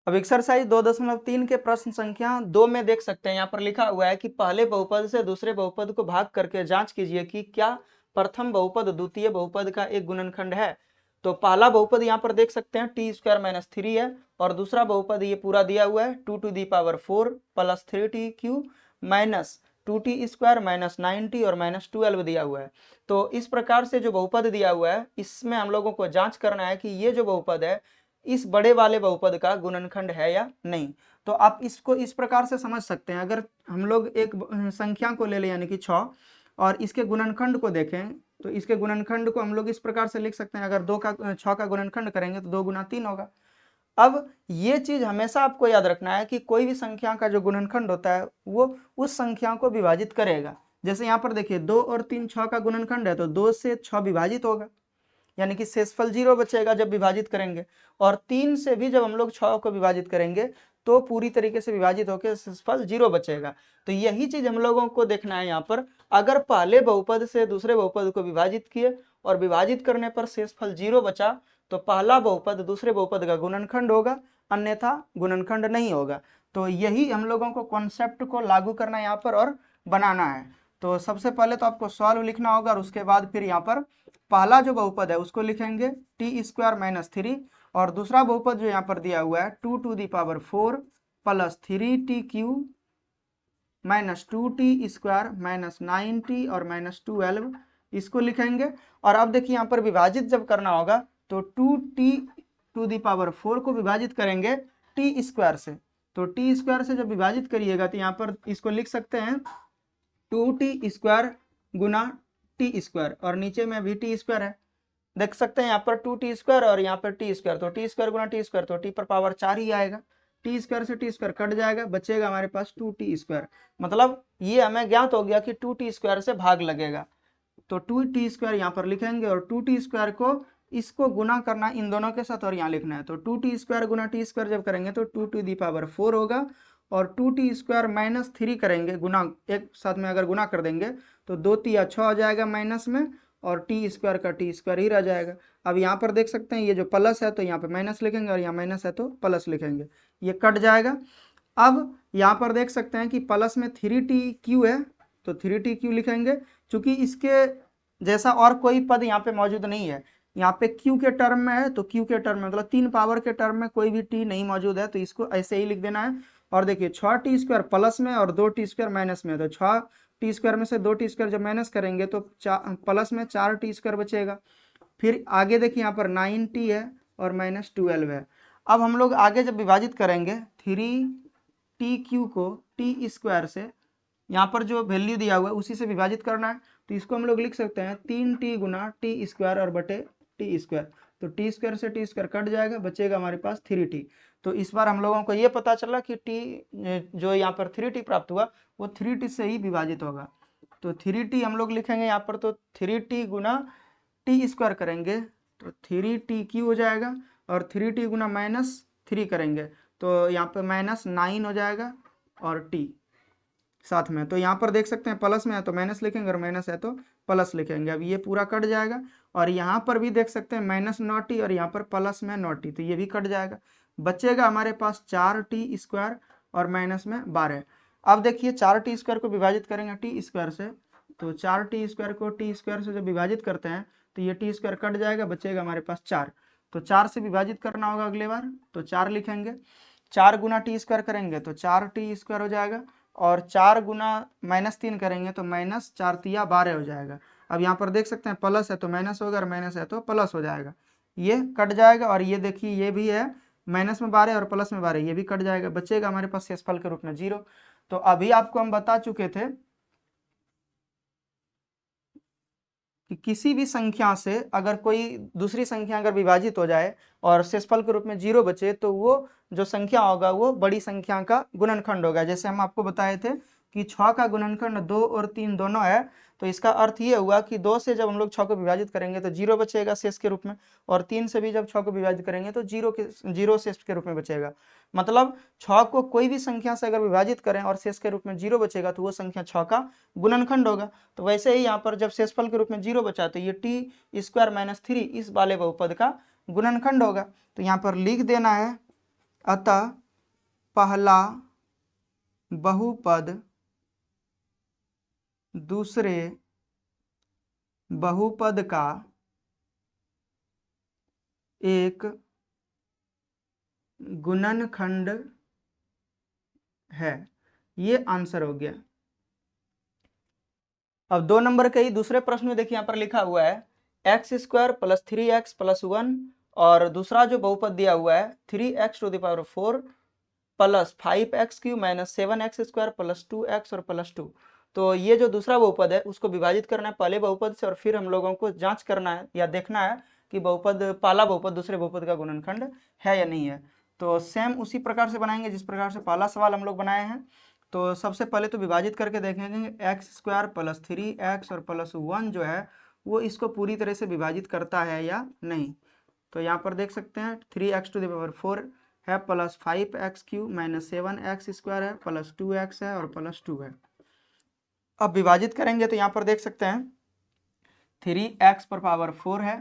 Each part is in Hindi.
अब एक्सरसाइज 2.3 के प्रश्न संख्या 2 में देख सकते हैं, यहाँ पर लिखा हुआ है कि पहले बहुपद से दूसरे बहुपद को भाग करके जांच कीजिए कि क्या प्रथम बहुपद द्वितीय बहुपद का एक गुणनखंड है। तो पहला बहुपद यहाँ पर देख सकते हैं टी स्क्वायर माइनस 3 है, और दूसरा बहुपद ये पूरा दिया हुआ है 2⁴ plus 3t³ minus 2t square minus 9t और माइनस 12 दिया हुआ है। तो इस प्रकार से जो बहुपद दिया हुआ है इसमें हम लोगों को जांच करना है कि ये जो बहुपद है इस बड़े वाले बहुपद का गुणनखंड है या नहीं। तो आप इसको इस प्रकार से समझ सकते हैं, अगर हम लोग एक संख्या को ले लें यानी कि 6 और इसके गुणनखंड को देखें तो इसके गुणनखंड को हम लोग इस प्रकार से लिख सकते हैं, अगर 6 का गुणनखंड करेंगे तो 2 गुना 3 होगा। अब ये चीज हमेशा आपको याद रखना है कि कोई भी संख्या का जो गुणनखंड होता है वो उस संख्या को विभाजित करेगा। जैसे यहाँ पर देखिए 2 और 3 6 का गुणनखंड है, तो 2 से 6 विभाजित होगा, यानी कि शेषफल 0 बचेगा जब विभाजित करेंगे। और 3 से भी जब हम लोग 6 को विभाजित करेंगे तो पूरी तरीके से विभाजित होकर शेषफल 0 बचेगा। तो यही चीज हम लोगों को देखना है यहाँ पर, अगर पहले बहुपद से दूसरे बहुपद को विभाजित किए और विभाजित करने पर शेषफल 0 बचा तो पहला बहुपद दूसरे बहुपद का गुणनखंड होगा, अन्यथा गुणनखंड नहीं होगा। तो यही हम लोगों को कॉन्सेप्ट को लागू करना है यहाँ पर और बनाना है। तो सबसे पहले तो आपको सॉल्व लिखना होगा और उसके बाद फिर यहाँ पर पहला जो बहुपद है उसको लिखेंगे टी स्क्वायर माइनस 3 और दूसरा बहुपद जो यहाँ पर दिया हुआ है 2⁴ plus 3t³ minus 2t square minus 9t और माइनस 12 इसको लिखेंगे। और अब देखिए यहाँ पर विभाजित जब करना होगा तो 2t⁴ को विभाजित करेंगे टी स्क्वायर से, तो टी स्क्वायर से जब विभाजित करिएगा तो यहाँ पर इसको लिख सकते हैं 2t स्क्वायर गुना टी स्क्वायर और नीचे में भी टी स्क्वायर है। देख सकते हैं यहाँ पर 2t स्क्वायर और यहाँ पर टी स्क्वायर, तो टी स्क्वायर गुना टी स्क्वायर तो टी पर पावर 4 ही आएगा। टी स्क्वायर से टी स्क्वायर कट जाएगा, बचेगा हमारे पास 2t स्क्वायर। मतलब ये हमें ज्ञात हो गया कि 2t स्क्वायर से भाग लगेगा, तो 2t स्क्वायर यहाँ पर लिखेंगे और 2t स्क्वायर को इसको गुना करना इन दोनों के साथ और यहाँ लिखना है। तो 2t स्क्वायर गुना टी स्क्वायर जब करेंगे तो 2⁴ होगा और 2t स्क्वायर माइनस 3 करेंगे गुना, एक साथ में अगर गुना कर देंगे तो 2 तिया 6 हो जाएगा माइनस में और टी स्क्वायर का टी स्क्वायर ही रह जाएगा। अब यहाँ पर देख सकते हैं ये जो प्लस है तो यहाँ पे माइनस लिखेंगे और यहाँ माइनस है तो प्लस लिखेंगे, ये कट जाएगा। अब यहाँ पर देख सकते हैं कि प्लस में 3t³ है तो 3t³ लिखेंगे, चूंकि इसके जैसा और कोई पद यहाँ पे मौजूद नहीं है, यहाँ पे q के टर्म में है तो q के टर्म में मतलब 3 पावर के टर्म में कोई भी t नहीं मौजूद है तो इसको ऐसे ही लिख देना है। और देखिए 6t स्क्वायर प्लस में और 2t स्क्वायर माइनस में, तो 6t स्क्वायर में से 2t स्क्वायर जब माइनस करेंगे तो प्लस में 4t स्क्वायर बचेगा। फिर आगे देखिए यहाँ पर 9t है और माइनस 12 है। अब हम लोग आगे जब विभाजित करेंगे 3t³ को टी स्क्वायर से, यहाँ पर जो वैल्यू दिया हुआ है उसी से विभाजित करना है, तो इसको हम लोग लिख सकते हैं 3t गुना टी स्क्वायर और बटे टी स्क्वायर, तो टी स्क्वायर से टी स्क्वायर कट जाएगा, बचेगा हमारे पास 3t। तो इस बार हम लोगों को ये पता चला कि t जो यहाँ पर 3t प्राप्त हुआ वो 3t से ही विभाजित होगा। तो 3t हम लोग लिखेंगे यहाँ पर, तो 3t गुना टी स्क्वायर करेंगे तो 3t³ हो जाएगा और 3t गुना माइनस 3 करेंगे तो यहाँ पर माइनस 9 हो जाएगा और t साथ में। तो यहाँ पर देख सकते हैं प्लस में है तो माइनस लिखेंगे और माइनस है तो प्लस लिखेंगे। अब ये पूरा कट जाएगा और यहाँ पर भी देख सकते हैं माइनस 9t और यहाँ पर प्लस में 9t, तो ये भी कट जाएगा, बचेगा हमारे पास 4t स्क्वायर और माइनस में 12। अब देखिए 4t स्क्वायर को विभाजित करेंगे टी स्क्वायर से, तो 4t स्क्वायर को टी स्क्वायर से जब विभाजित करते हैं तो ये टी स्क्वायर कट जाएगा, बचेगा हमारे पास 4। तो 4 से विभाजित करना होगा अगले बार, तो 4 लिखेंगे, 4 गुना टी स्क्वायर करेंगे तो 4t स्क्वायर हो जाएगा और 4 गुना माइनस 3 करेंगे तो माइनस 4 तिया 12 हो जाएगा। अब यहाँ पर देख सकते हैं प्लस है तो माइनस होगा और माइनस है तो प्लस हो जाएगा, ये कट जाएगा। और ये देखिए ये भी है माइनस में 12 और प्लस में 12, ये भी कट जाएगा, बचेगा हमारे पास शेषफल के रूप में 0। तो अभी आपको हम बता चुके थे कि किसी भी संख्या से अगर कोई दूसरी संख्या अगर विभाजित हो जाए और शेषफल के रूप में 0 बचे तो वो जो संख्या होगा वो बड़ी संख्या का गुणनखंड होगा। जैसे हम आपको बताए थे कि 6 का गुणनखंड 2 और 3 दोनों है, तो इसका अर्थ ये हुआ कि 2 से जब हम लोग 6 को विभाजित करेंगे तो 0 बचेगा शेष के रूप में, और 3 से भी जब 6 को विभाजित करेंगे तो 0 शेष के रूप में बचेगा। मतलब 6 को कोई भी संख्या से अगर विभाजित करें और शेष के रूप में 0 बचेगा तो वो संख्या 6 का गुणनखंड होगा। तो वैसे ही यहाँ पर जब शेषफल के रूप में 0 बचा तो ये टी स्क्वायर माइनस 3 इस वाले बहुपद का गुणनखंड होगा। तो यहाँ पर लिख देना है अतः पहला बहुपद दूसरे बहुपद का एक गुणनखंड है। ये आंसर हो गया। अब 2 नंबर के ही दूसरे प्रश्न में देखिए यहाँ पर लिखा हुआ है x² प्लस 3x प्लस 1 और दूसरा जो बहुपद दिया हुआ है 3x⁴ plus 5x³ minus 7x² plus 2x और प्लस 2। तो ये जो दूसरा बहुपद है उसको विभाजित करना है पहले बहुपद से और फिर हम लोगों को जांच करना है या देखना है कि बहुपद पहला बहुपद दूसरे बहुपद का गुणनखंड है या नहीं है। तो सेम उसी प्रकार से बनाएंगे जिस प्रकार से पहला सवाल हम लोग बनाए हैं। तो सबसे पहले तो विभाजित करके देखेंगे x² प्लस 3x और प्लस 1 जो है वो इसको पूरी तरह से विभाजित करता है या नहीं। तो यहाँ पर देख सकते हैं 3x⁴ है प्लस 5x³ माइनस 7x² है प्लस 2x है और प्लस 2 है। अब विभाजित करेंगे तो यहाँ पर देख सकते हैं 3x⁴ है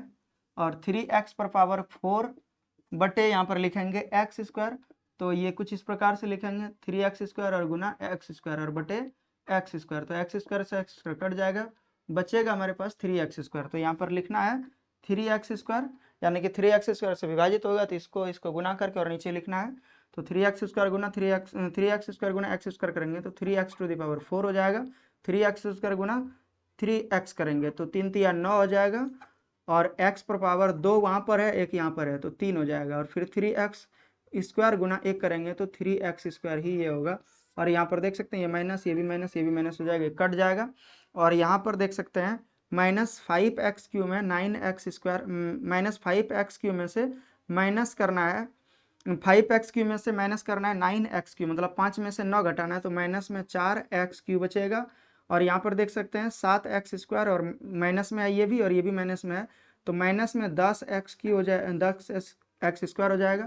और 3x⁴ बटे यहाँ पर लिखेंगे x²। तो ये कुछ इस प्रकार से लिखेंगे 3x² और गुना x² और बटे x²। तो x² से x² कट जाएगा, बचेगा हमारे पास 3x²। तो यहाँ पर लिखना है 3x² यानी कि 3x² से विभाजित होगा तो इसको गुना करके और नीचे लिखना है। तो 3x² गुना 3x² गुना x² करेंगे तो 3x⁴ हो जाएगा। 3x² गुना 3x करेंगे तो 3 3 9 हो जाएगा और x⁴ 2 वहाँ पर है, एक यहाँ पर है तो 3 हो जाएगा। और फिर 3x² गुना 1 करेंगे तो 3x² ही ये होगा। और यहाँ पर देख सकते हैं ये माइनस, ये भी माइनस, ये भी माइनस हो जाएगा, कट जाएगा। और यहाँ पर देख सकते हैं माइनस 5x³ में 9x² माइनस 5x³ में से माइनस करना है 5x³ में से माइनस करना है 9x³ मतलब 5 में से 9 घटाना है तो माइनस में 4x³ बचेगा। और यहाँ पर देख सकते हैं 7x² और माइनस में है ये भी और ये भी माइनस में है तो माइनस में 10x³ हो जाए 10x² हो जाएगा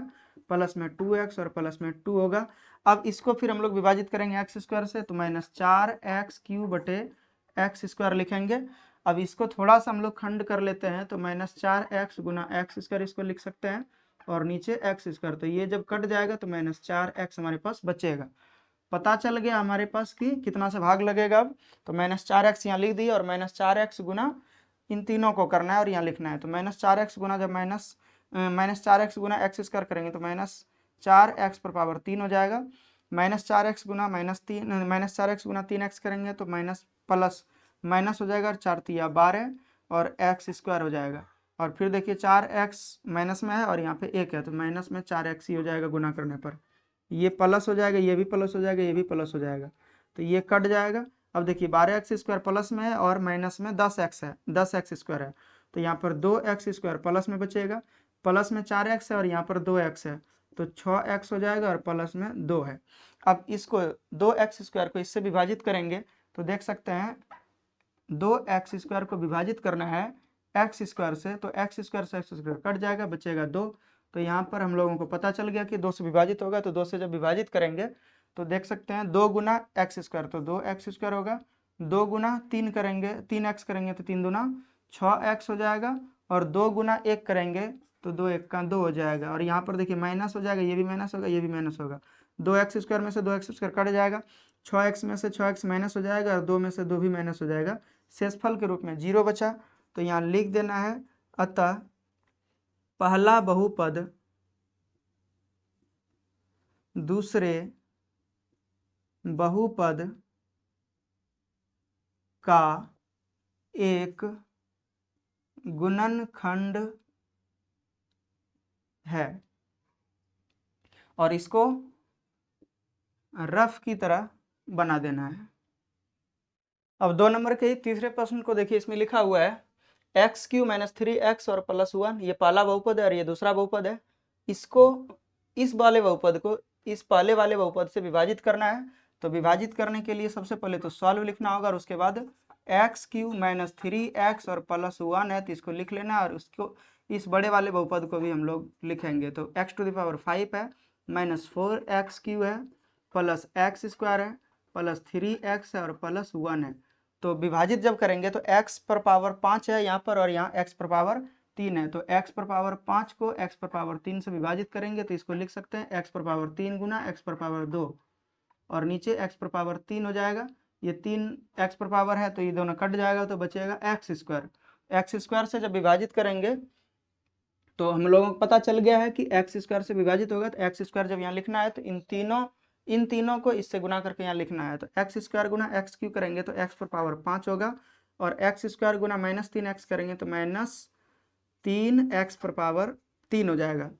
प्लस में 2x और प्लस में 2 होगा। अब इसको फिर हम लोग विभाजित करेंगे x² से तो माइनस 4x³ बटे x² लिखेंगे। अब इसको थोड़ा सा हम लोग खंड कर लेते हैं तो माइनस 4x गुना x² इसको लिख सकते हैं और नीचे x²। तो ये जब कट जाएगा तो माइनस 4x हमारे पास बचेगा। पता चल गया हमारे पास कि कितना से भाग लगेगा। अब तो माइनस 4x यहाँ लिख दिया और माइनस 4x गुना इन तीनों को करना है और यहाँ लिखना है। तो माइनस 4x गुना जब माइनस 4x गुना x² करेंगे तो माइनस 4x⁴ हो जाएगा। माइनस 4x गुना माइनस 4x गुना 3x करेंगे तो माइनस प्लस माइनस हो जाएगा और 4 3 12 और x² हो जाएगा। और फिर देखिए 4x माइनस में है और यहाँ पे 1 है तो माइनस में 4x ही हो जाएगा गुना करने पर। ये प्लस हो जाएगा, ये भी प्लस हो जाएगा, ये भी प्लस हो जाएगा तो ये कट जाएगा। अब देखिए 12x² प्लस में है और माइनस में 10x है, 10x² है तो यहाँ पर 2x² प्लस में बचेगा, प्लस में 4x है और यहाँ पर 2x है तो 6x हो जाएगा और प्लस में 2 है। अब इसको 2x² को इससे विभाजित करेंगे तो देख सकते हैं 2x² को विभाजित करना है x² से तो x² से x² कट जाएगा, बचेगा 2। तो यहाँ पर हम लोगों को पता चल गया कि 2 से विभाजित होगा तो 2 से जब विभाजित करेंगे तो देख सकते हैं 2 गुना x² तो 2x² होगा, 2 गुना 3 करेंगे 3x करेंगे तो 3 दूना 6x हो जाएगा और 2 गुना 1 करेंगे तो 2 1 का 2 हो जाएगा। और यहाँ पर देखिए माइनस हो जाएगा, ये भी माइनस होगा, ये भी माइनस होगा, 2x² में से 2x² कट जाएगा, 6x में से 6x माइनस हो जाएगा और 2 में से 2 भी माइनस हो जाएगा, शेषफल के रूप में 0 बचा। तो यहाँ लिख देना है अतः पहला बहुपद दूसरे बहुपद का एक गुणनखंड है। और इसको रफ की तरह बना देना है। अब 2 नंबर के तीसरे प्रश्न को देखिए, इसमें लिखा हुआ है x³ माइनस 3x और प्लस 1 ये पहला बहुपद है और ये दूसरा बहुपद है। इसको इस वाले बहुपद को इस पहले वाले बहुपद से विभाजित करना है। तो विभाजित करने के लिए सबसे पहले तो सॉल्व लिखना होगा और उसके बाद x³ माइनस 3x और प्लस 1 है तो इसको लिख लेना और उसको इस बड़े वाले बहुपद को भी हम लोग लिखेंगे। तो x⁵ है माइनस 4x³ है प्लस x² है प्लस 3x है और प्लस 1 है। तो विभाजित जब करेंगे तो x⁴ 5 है यहाँ पर और यहाँ x⁴ 3 है, तो x पर पावर 5 को x पर पावर 3 से विभाजित करेंगे तो इसको लिख सकते हैं x पर पावर 3 गुना x पर पावर 2, और नीचे x पर पावर 3 हो जाएगा। ये 3 x पर पावर है तो ये दोनों कट जाएगा तो बचेगा एक्स स्क्वायर। एक्स स्क्वायर से जब विभाजित करेंगे तो हम लोगों को पता चल गया है कि एक्स स्क्वायर से विभाजित होगा, तो एक्स स्क्वायर जब यहाँ लिखना है तो इन तीनों को इससे गुना करके यहाँ लिखना है। तो एक्स स्क्वायर गुना एक्स क्यू करेंगे तो एक्स पर पावर 5 होगा, और एक्स स्क्वायर गुना -3x करेंगे तो -3x पर पावर 3 हो जाएगा।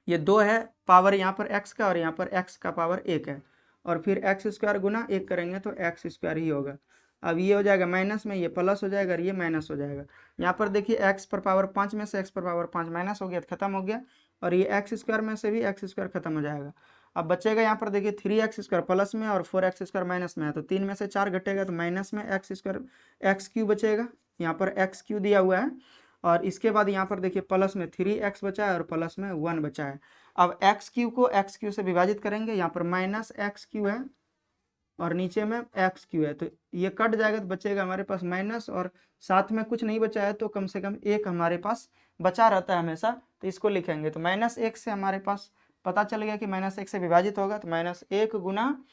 ये 2 है पावर यहाँ पर x का, और यहाँ पर x का पावर 1 है, और फिर एक्स स्क्वायर गुना 1 करेंगे तो एक्स स्क्वायर ही होगा। अब ये हो जाएगा माइनस में, ये प्लस हो जाएगा और ये माइनस हो जाएगा। यहाँ पर देखिए x पर पावर 5 में से x पर पावर 5 माइनस हो गया तो खत्म हो गया, और ये एक्स स्क्वायर में से भी एक्स स्क्वायर खत्म हो जाएगा। अब बचेगा यहाँ पर देखिए 3x स्क्वायर प्लस में और 4x स्क्वायर माइनस में है, तो 3 में से 4 घटेगा तो माइनस में एक्स स्क्वायर एक्स क्यू बचेगा। यहाँ पर एक्स क्यू दिया हुआ है, और इसके बाद यहाँ पर देखिए प्लस में 3x बचा है और प्लस में 1 बचा है। अब एक्स क्यू को एक्स क्यू से विभाजित करेंगे, यहाँ पर माइनस एक्स क्यू है और नीचे में एक्स क्यू है, तो ये कट जाएगा तो बचेगा हमारे पास माइनस, और साथ में कुछ नहीं बचा है तो कम से कम 1 हमारे पास बचा रहता है हमेशा, तो इसको लिखेंगे। तो -1 से हमारे पास पता चल गया कि -1 से विभाजित होगा, तो -1 गुना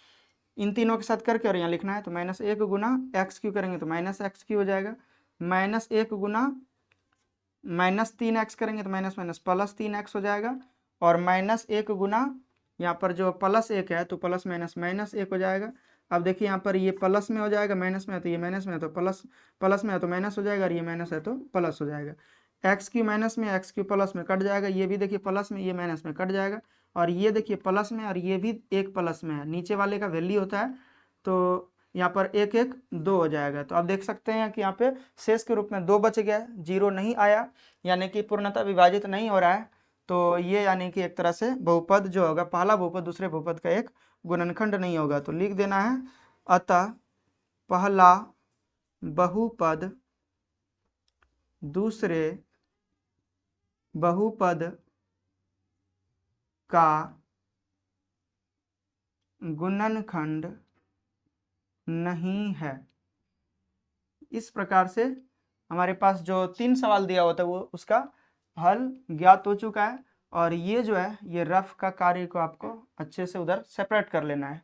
इन तीनों के साथ करके और यहाँ लिखना है, तो -1 गुना एक्स क्यू करेंगे तो -x क्यू हो जाएगा, -1 गुना -3x करेंगे तो माइनस माइनस प्लस 3x हो जाएगा, और -1 गुना यहाँ पर जो +1 है तो प्लस माइनस -1 हो जाएगा। अब देखिए यहाँ पर ये प्लस में हो जाएगा, माइनस में है तो ये माइनस में है तो प्लस, प्लस में है तो माइनस हो जाएगा, और ये माइनस है तो प्लस हो जाएगा। एक्स क्यू माइनस में एक्स क्यू प्लस में कट जाएगा, ये भी देखिए प्लस में ये माइनस में कट जाएगा, और ये देखिए प्लस में और ये भी एक प्लस में है, नीचे वाले का वैल्यू होता है, तो यहाँ पर 1 1 2 हो जाएगा। तो आप देख सकते हैं कि यहाँ पे शेष के रूप में 2 बच गया, 0 नहीं आया, यानी कि पूर्णतः विभाजित नहीं हो रहा है। तो ये यानी कि एक तरह से बहुपद जो होगा, पहला बहुपद दूसरे बहुपद का एक गुणनखंड नहीं होगा, तो लिख देना है अतः पहला बहुपद दूसरे बहुपद का गुणनखंड नहीं है। इस प्रकार से हमारे पास जो 3 सवाल दिया होता है वो उसका हल ज्ञात हो चुका है, और ये जो है ये रफ का कार्य को आपको अच्छे से उधर सेपरेट कर लेना है।